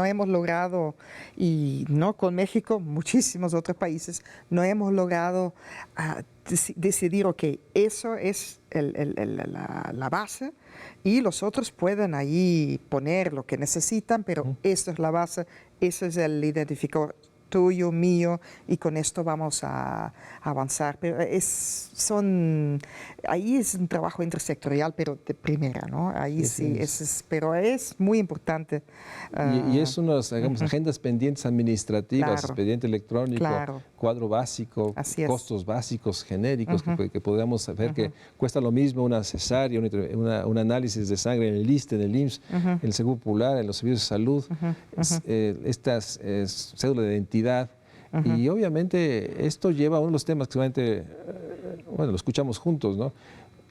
hemos logrado, y no con México, muchísimos otros países, no hemos logrado decidir, ok, eso es la base y los otros pueden ahí poner lo que necesitan, pero esto es la base, eso es el identificador tuyo, mío, y con esto vamos a avanzar. Pero ahí es un trabajo intersectorial, pero de primera, ¿no? Ahí sí, pero es muy importante. Y es unas, digamos, agendas pendientes administrativas, expediente electrónico, cuadro básico, costos básicos genéricos, que podamos saber que cuesta lo mismo una cesárea, un análisis de sangre en el ISSSTE, en el IMSS, en el Seguro Popular, en los servicios de salud, estas cédulas de identidad. Y obviamente esto lleva a uno de los temas que solamente, bueno, lo escuchamos juntos, ¿no?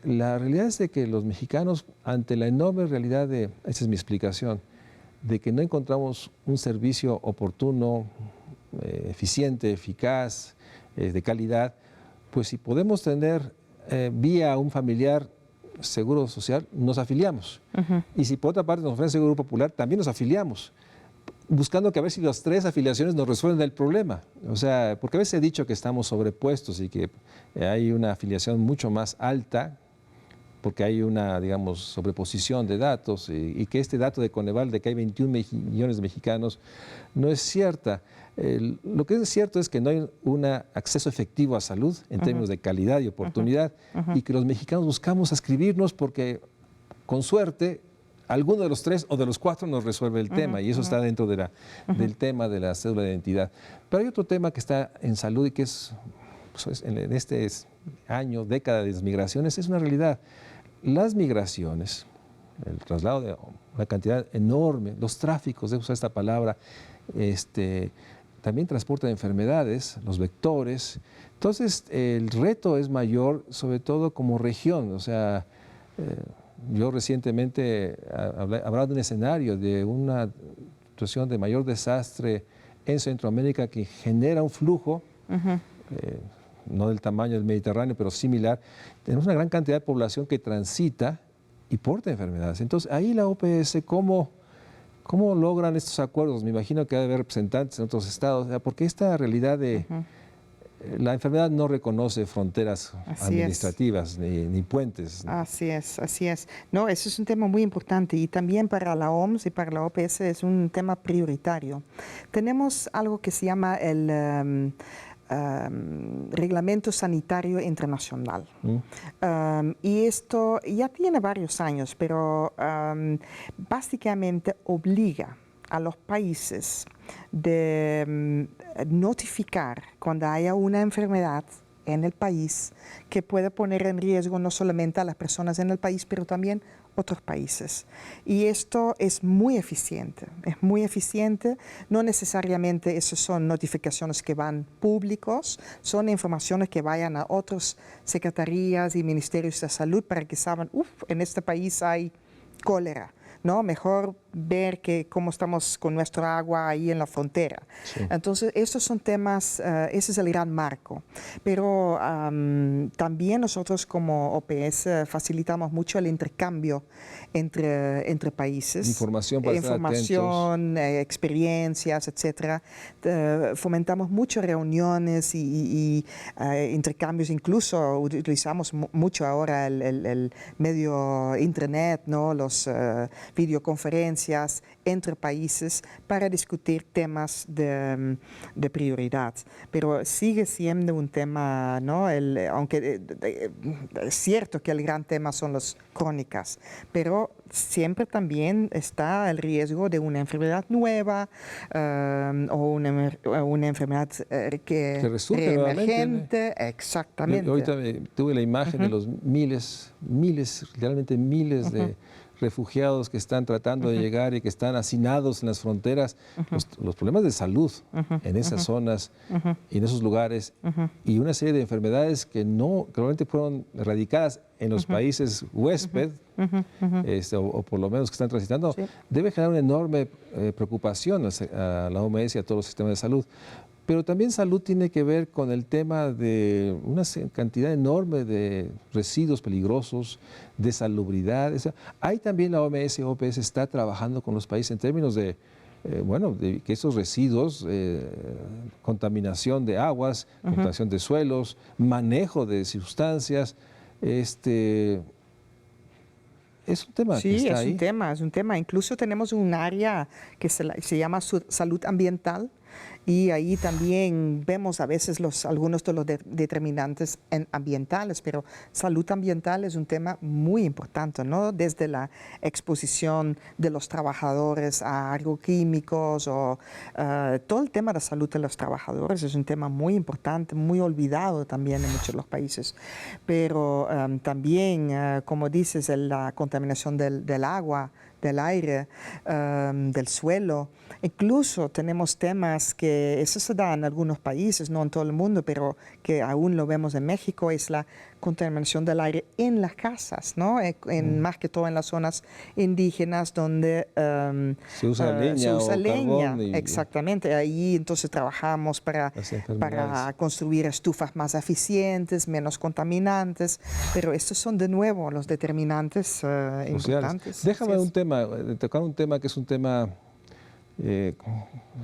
La realidad es de que los mexicanos, ante la enorme realidad esa es mi explicación, de que no encontramos un servicio oportuno, eficiente, eficaz, de calidad, pues si podemos tener vía un familiar seguro social, nos afiliamos. Y si por otra parte nos ofrece Seguro Popular, también nos afiliamos, buscando que a ver si las tres afiliaciones nos resuelven el problema. O sea, porque a veces he dicho que estamos sobrepuestos y que hay una afiliación mucho más alta, porque hay una, digamos, sobreposición de datos y que este dato de Coneval de que hay 21 millones de mexicanos no es cierta. Lo que es cierto es que no hay un acceso efectivo a salud en términos de calidad y oportunidad y que los mexicanos buscamos inscribirnos porque, con suerte, alguno de los tres o de los cuatro nos resuelve el tema y eso está dentro de del tema de la cédula de identidad. Pero hay otro tema que está en salud y que es, pues, en este año, década de las migraciones, es una realidad. Las migraciones, el traslado de una cantidad enorme, los tráficos, de usar esta palabra, también transportan enfermedades, los vectores. Entonces, el reto es mayor, sobre todo como región. O sea, yo recientemente hablaba de un escenario, de una situación de mayor desastre en Centroamérica que genera un flujo, no del tamaño del Mediterráneo, pero similar. Tenemos una gran cantidad de población que transita y porta enfermedades. Entonces, ahí la OPS, ¿cómo logran estos acuerdos? Me imagino que debe haber representantes en otros estados, porque esta realidad de la enfermedad no reconoce fronteras administrativas ni puentes. Así es, así es. No, eso es un tema muy importante y también para la OMS y para la OPS es un tema prioritario. Tenemos algo que se llama el Reglamento Sanitario Internacional. Y esto ya tiene varios años, pero básicamente obliga a los países de notificar cuando haya una enfermedad en el país que puede poner en riesgo no solamente a las personas en el país, pero también otros países. Y esto es muy eficiente, no necesariamente esas son notificaciones que van públicos, son informaciones que vayan a otras secretarías y ministerios de salud para que sepan, en este país hay cólera, ¿no? Mejor ver cómo estamos con nuestra agua ahí en la frontera. Sí. Entonces, estos son temas, ese es el gran marco. Pero también nosotros como OPS facilitamos mucho el intercambio entre países. Información, experiencias, etcétera. Fomentamos muchas reuniones y intercambios. Incluso utilizamos mucho ahora el medio internet, ¿no? Los videoconferencias entre países para discutir temas de prioridad. Pero sigue siendo un tema, ¿no? Aunque es cierto que el gran tema son las crónicas, pero siempre también está el riesgo de una enfermedad nueva o una enfermedad que resurge emergente. Exactamente. Yo ahorita tuve la imagen de los realmente miles de refugiados que están tratando de llegar y que están hacinados en las fronteras, los problemas de salud en esas zonas y en esos lugares, y una serie de enfermedades que realmente fueron erradicadas en los países huésped, o por lo menos que están transitando, debe generar una enorme preocupación a la OMS y a todos los sistemas de salud. Pero también salud tiene que ver con el tema de una cantidad enorme de residuos peligrosos, de salubridad. Ahí también la OMS y OPS está trabajando con los países en términos de que esos residuos, contaminación de aguas, contaminación de suelos, manejo de sustancias, es un tema que está ahí. Sí, es un tema. Incluso tenemos un área que se llama salud ambiental, y ahí también vemos a veces algunos de los determinantes ambientales, pero salud ambiental es un tema muy importante, ¿no? Desde la exposición de los trabajadores a agroquímicos o todo el tema de salud de los trabajadores es un tema muy importante, muy olvidado también en muchos de los países. Pero también, como dices, la contaminación del agua, del aire, del suelo. Incluso tenemos temas que eso se da en algunos países, no en todo el mundo, pero que aún lo vemos en México, es la contaminación del aire en las casas, ¿no? Más que todo en las zonas indígenas donde se usa leña. Carbón exactamente. Ahí entonces trabajamos para construir estufas más eficientes, menos contaminantes, pero estos son de nuevo los determinantes importantes. Déjame tocar un tema que es un tema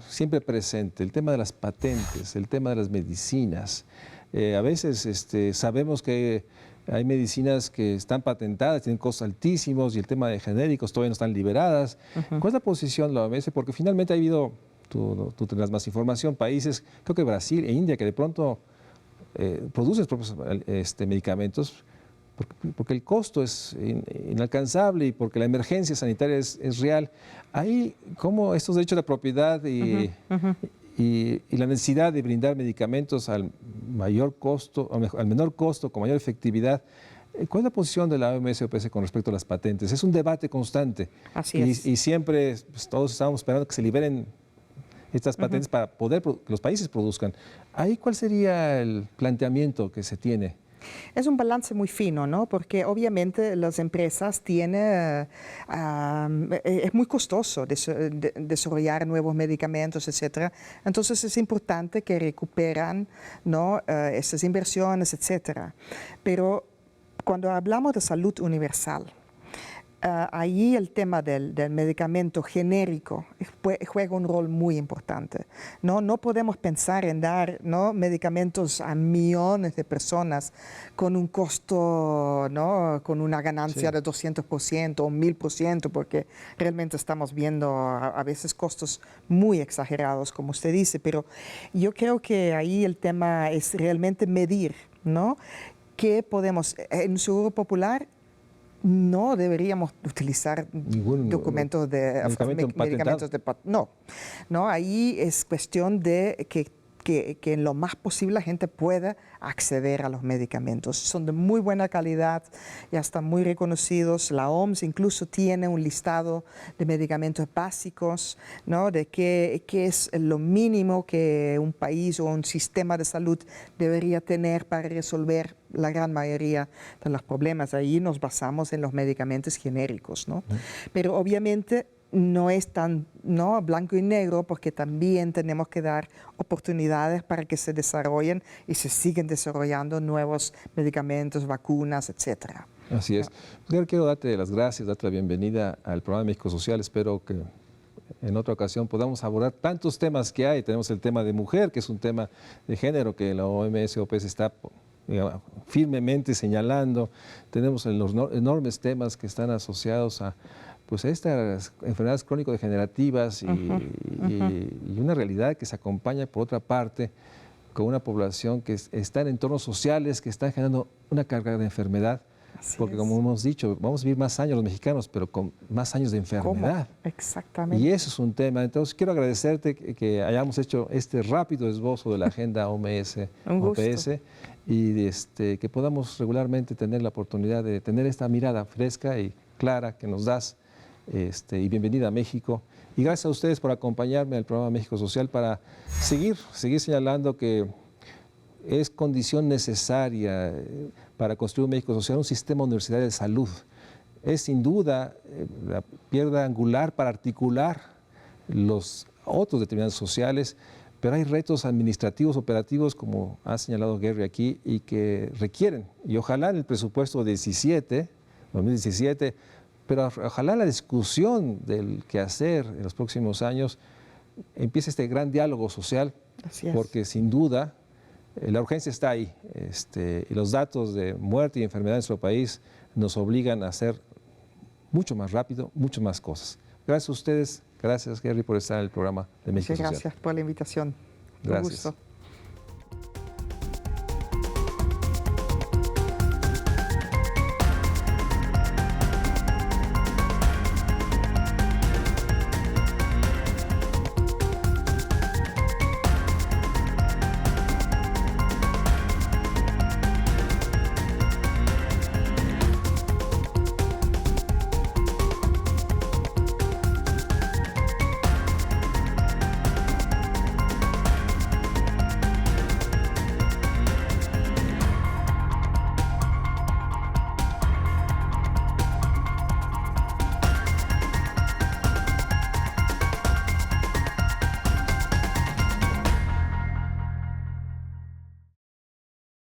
siempre presente, el tema de las patentes, el tema de las medicinas. A veces sabemos que hay medicinas que están patentadas, tienen costos altísimos, y el tema de genéricos todavía no están liberadas. ¿Cuál es la posición de la OMS? Porque finalmente ha habido, tú tendrás más información, países, creo que Brasil e India, que de pronto producen sus propios medicamentos, porque el costo es inalcanzable y porque la emergencia sanitaria es real. Ahí, ¿cómo estos derechos de propiedad y la necesidad de brindar medicamentos al mayor costo, al menor costo, con mayor efectividad? ¿Cuál es la posición de la OMS y OPS con respecto a las patentes? Es un debate constante. Así es. Y siempre todos estamos esperando que se liberen estas patentes para poder que los países produzcan. ¿Ahí cuál sería el planteamiento que se tiene? Es un balance muy fino, ¿no? Porque obviamente las empresas tienen, es muy costoso desarrollar nuevos medicamentos, etcétera. Entonces es importante que recuperan, ¿no? Esas inversiones, etcétera. Pero cuando hablamos de salud universal, ahí el tema del medicamento genérico juega un rol muy importante. No podemos pensar en dar, ¿no?, medicamentos a millones de personas con un costo, ¿no?, con una ganancia de 200% o 1000%, porque realmente estamos viendo a veces costos muy exagerados, como usted dice. Pero yo creo que ahí el tema es realmente medir, ¿no? ¿Qué podemos, en un seguro popular? No deberíamos utilizar documentos de medicamentos de no, ahí es cuestión de que en lo más posible la gente pueda acceder a los medicamentos. Son de muy buena calidad, ya están muy reconocidos. La OMS incluso tiene un listado de medicamentos básicos, ¿no?, de qué es lo mínimo que un país o un sistema de salud debería tener para resolver la gran mayoría de los problemas. Ahí nos basamos en los medicamentos genéricos, ¿no? Pero obviamente no es tan, ¿no?, blanco y negro, porque también tenemos que dar oportunidades para que se desarrollen y se siguen desarrollando nuevos medicamentos, vacunas, etcétera. Así es. ¿No? Quiero darte las gracias, darte la bienvenida al programa México Social. Espero que en otra ocasión podamos abordar tantos temas que hay. Tenemos el tema de mujer, que es un tema de género que la OMS o OPS está, digamos, firmemente señalando. Tenemos los enormes temas que están asociados a estas enfermedades crónico-degenerativas y una realidad que se acompaña, por otra parte, con una población que está en entornos sociales que están generando una carga de enfermedad. Porque como hemos dicho, vamos a vivir más años los mexicanos, pero con más años de enfermedad. ¿Cómo? Exactamente. Y eso es un tema. Entonces quiero agradecerte que hayamos hecho este rápido esbozo de la agenda OMS-OPS y que podamos regularmente tener la oportunidad de tener esta mirada fresca y clara que nos das. Y bienvenida a México. Y gracias a ustedes por acompañarme al programa México Social para seguir señalando que es condición necesaria para construir un México Social, un sistema universitario de salud. Es sin duda la piedra angular para articular los otros determinantes sociales, pero hay retos administrativos, operativos, como ha señalado Gary aquí, y que requieren, y ojalá en el presupuesto 2017, pero ojalá la discusión del quehacer en los próximos años empiece este gran diálogo social, porque sin duda la urgencia está ahí, y los datos de muerte y enfermedad en nuestro país nos obligan a hacer mucho más rápido, mucho más cosas. Gracias a ustedes, gracias Gary por estar en el programa de México Social. Muchas gracias por la invitación. Gracias. Un gusto.